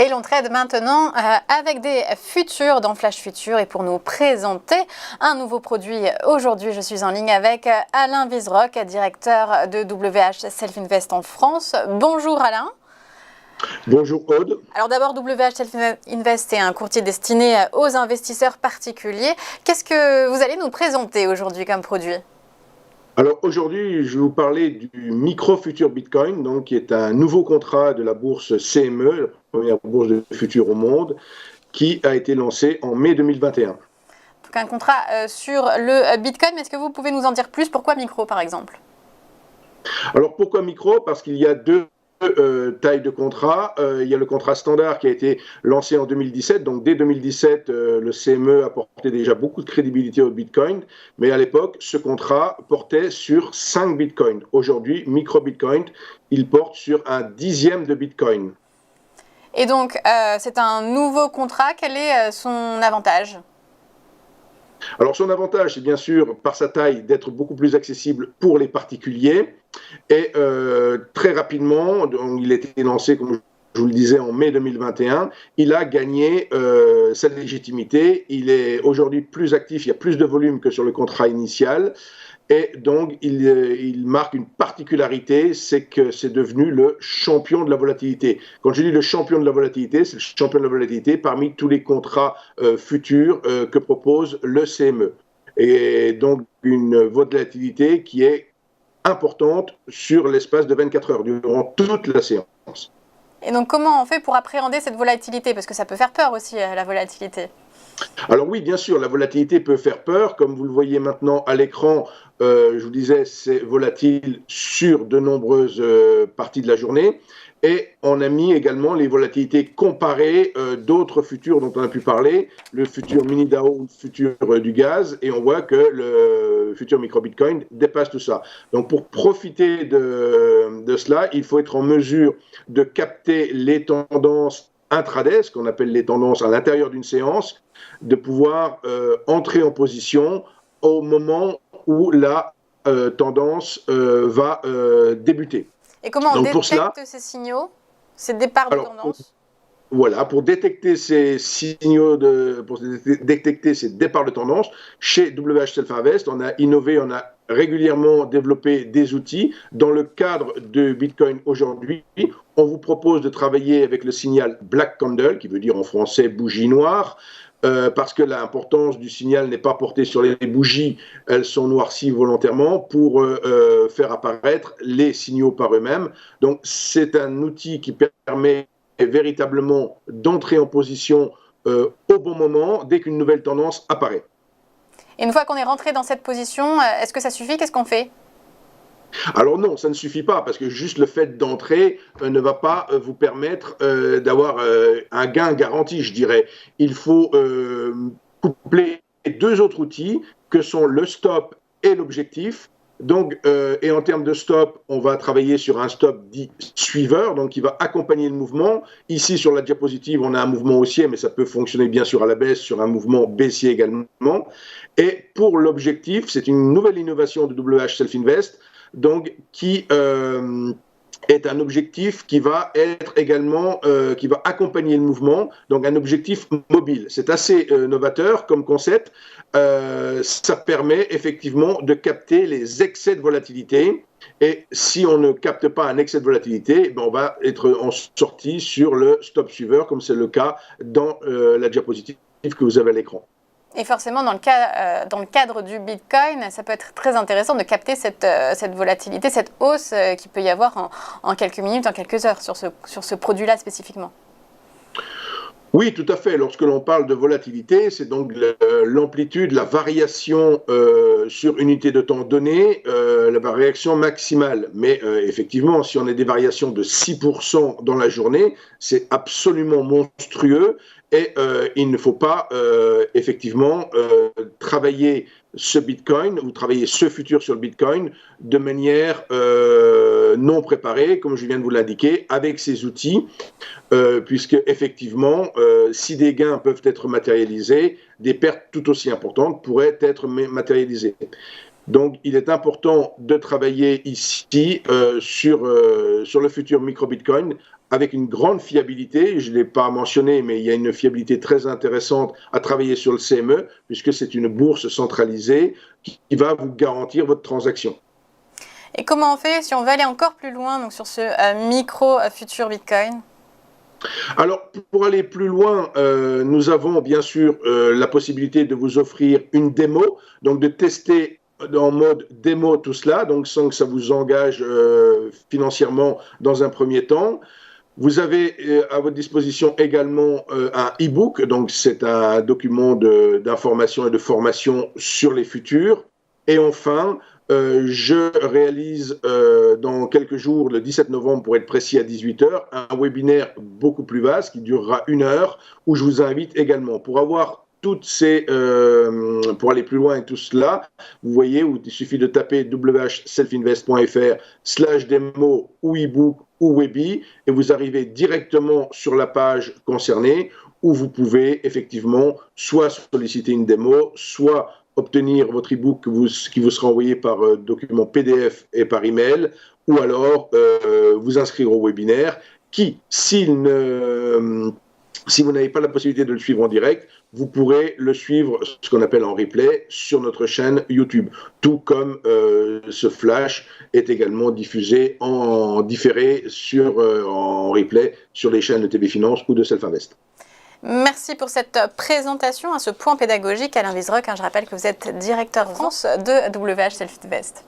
Et l'on trade maintenant avec des futurs dans Flash Future. Et pour nous présenter un nouveau produit, aujourd'hui je suis en ligne avec Alain Wiesrock, directeur de WH Self Invest en France. Bonjour Alain. Bonjour Aude. Alors d'abord, WH Self Invest est un courtier destiné aux investisseurs particuliers. Qu'est-ce que vous allez nous présenter aujourd'hui comme produit ? Alors aujourd'hui, je vais vous parler du micro-futur Bitcoin, donc, qui est un nouveau contrat de la bourse CME, la première bourse de futur au monde, qui a été lancé en mai 2021. Donc un contrat sur le Bitcoin, mais est-ce que vous pouvez nous en dire plus ? Pourquoi micro par exemple ? Alors pourquoi micro ? Parce qu'il y a deux tailles de contrat. Il y a le contrat standard qui a été lancé en 2017. Donc dès 2017, le CME apportait déjà beaucoup de crédibilité au Bitcoin. Mais à l'époque, ce contrat portait sur 5 Bitcoins. Aujourd'hui, micro-Bitcoin, il porte sur un dixième de Bitcoin. Et donc, c'est un nouveau contrat. Quel est son avantage ? Alors son avantage, c'est bien sûr par sa taille d'être beaucoup plus accessible pour les particuliers et très rapidement, donc, il a été lancé, comme je vous le disais, en mai 2021, il a gagné sa légitimité, il est aujourd'hui plus actif, il y a plus de volume que sur le contrat initial. Et donc, il marque une particularité, c'est que c'est devenu le champion de la volatilité. Quand je dis le champion de la volatilité, c'est le champion de la volatilité parmi tous les contrats futurs que propose le CME. Et donc, une volatilité qui est importante sur l'espace de 24 heures, durant toute la séance. Et donc, comment on fait pour appréhender cette volatilité ? Parce que ça peut faire peur aussi, la volatilité. Alors oui, bien sûr, la volatilité peut faire peur. Comme vous le voyez maintenant à l'écran, je vous disais, c'est volatile sur de nombreuses parties de la journée. Et on a mis également les volatilités comparées d'autres futurs dont on a pu parler, le futur mini DAO, le futur du gaz, et on voit que le futur micro Bitcoin dépasse tout ça. Donc pour profiter de cela, il faut être en mesure de capter les tendances intraday, ce qu'on appelle les tendances à l'intérieur d'une séance, de pouvoir entrer en position au moment où la tendance va débuter. Et comment on détecte ces signaux, ces départs de tendance ? Voilà, pour détecter ces signaux, pour détecter ces départs de tendance, chez WH Self Invest, on a innové, on a régulièrement développé des outils. Dans le cadre de Bitcoin aujourd'hui, on vous propose de travailler avec le signal Black Candle, qui veut dire en français bougie noire, parce que l'importance du signal n'est pas portée sur les bougies, elles sont noircies volontairement pour faire apparaître les signaux par eux-mêmes. Donc c'est un outil qui permet véritablement d'entrer en position au bon moment dès qu'une nouvelle tendance apparaît. Et une fois qu'on est rentré dans cette position, est-ce que ça suffit ? Qu'est-ce qu'on fait ? Alors non, ça ne suffit pas, parce que juste le fait d'entrer ne va pas vous permettre d'avoir un gain garanti, je dirais. Il faut coupler deux autres outils que sont le stop et l'objectif. Donc, et en termes de stop, on va travailler sur un stop dit suiveur, donc qui va accompagner le mouvement. Ici, sur la diapositive, on a un mouvement haussier, mais ça peut fonctionner bien sûr à la baisse, sur un mouvement baissier également. Et pour l'objectif, c'est une nouvelle innovation de WH Self Invest, donc qui est un objectif qui va être également, qui va accompagner le mouvement, donc un objectif mobile. C'est assez novateur comme concept. Ça permet effectivement de capter les excès de volatilité. Et si on ne capte pas un excès de volatilité, ben on va être en sortie sur le stop suiveur, comme c'est le cas dans la diapositive que vous avez à l'écran. Et forcément, dans le cadre du Bitcoin, ça peut être très intéressant de capter cette volatilité, cette hausse qu'il peut y avoir en quelques minutes, en quelques heures sur ce produit-là spécifiquement. Oui, tout à fait. Lorsque l'on parle de volatilité, c'est donc l'amplitude, la variation sur unité de temps donnée, la variation maximale. Mais effectivement, si on a des variations de 6% dans la journée, c'est absolument monstrueux. Et il ne faut pas effectivement travailler ce Bitcoin ou travailler ce futur sur le Bitcoin de manière non préparée, comme je viens de vous l'indiquer, avec ces outils, puisque effectivement, si des gains peuvent être matérialisés, des pertes tout aussi importantes pourraient être matérialisées. Donc, il est important de travailler ici sur le futur micro-Bitcoin avec une grande fiabilité. Je ne l'ai pas mentionné, mais il y a une fiabilité très intéressante à travailler sur le CME, puisque c'est une bourse centralisée qui va vous garantir votre transaction. Et comment on fait si on veut aller encore plus loin donc sur ce micro-futur Bitcoin? Alors, pour aller plus loin, nous avons bien sûr la possibilité de vous offrir une démo, donc de tester en mode démo tout cela, donc sans que ça vous engage financièrement dans un premier temps. Vous avez à votre disposition également un e-book, donc c'est un document d'information et de formation sur les futurs. Et enfin, je réalise dans quelques jours, le 17 novembre pour être précis à 18 h, un webinaire beaucoup plus vaste qui durera 1 heure, où je vous invite également pour avoir toutes ces, pour aller plus loin avec tout cela, vous voyez, où il suffit de taper www.selfinvest.fr/démo ou e-book ou Webi, et vous arrivez directement sur la page concernée, où vous pouvez effectivement soit solliciter une démo, soit obtenir votre e-book qui vous sera envoyé par document PDF et par email, ou alors vous inscrire au webinaire, qui, si vous n'avez pas la possibilité de le suivre en direct, vous pourrez le suivre, ce qu'on appelle en replay, sur notre chaîne YouTube. Tout comme ce flash est également diffusé en différé en replay sur les chaînes de TV Finance ou de Selfinvest. Merci pour cette présentation, à ce point pédagogique. Alain Vizrock, je rappelle que vous êtes directeur France de WH Selfinvest.